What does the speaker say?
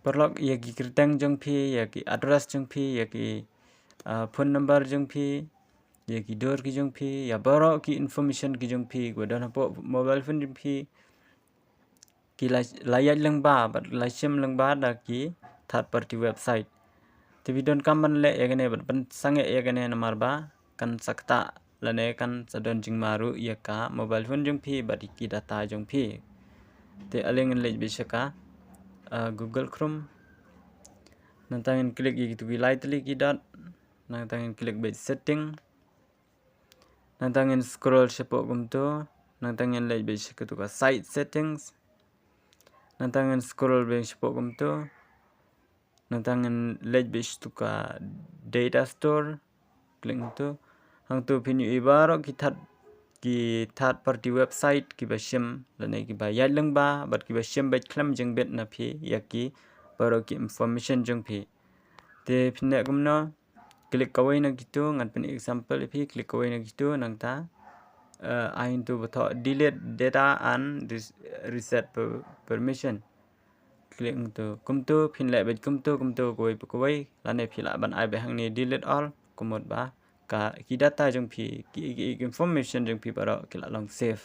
perlok ya ki kerteng jong phi ya ki address jong phi ya ki phone number jong phi ya ki dor ki jong phi ya baro ki information ki jong phi go dan po mobile phone jong phi ki layat lang ba but layam lang ba da ki third party website tibi don kaman le ya gane ban sange ya gane namar ba kan sakta lane kan sadon jing maru ya ka mobile phone jong phi ba ki data jong phi te aleng le bisaka Google Chrome nantangin klik gitu lightly ki dot nantangin klik base setting nantangin scroll sepok gumto nantangin le bisaka tu ka site settings nantangin scroll base sepok gumto nantangin le bis tu ka data store klik tu hang tu pinu ibaro ki third party website ki basyam lane ki ba yadlang ba but ki basyam ba klam jeng bet na phi yaki baro ki information jeng phi te phine gumno klik kawai na gitu ngan pen example phi klik kawai na gitu nang ta ain tu botho delete data and reset permission klik tu kumtu phin le bet kumtu kawai lane phi la ban ai be hang ni delete all kumot ba ka ki data jeng phi ki information jeng phi baro ki la long save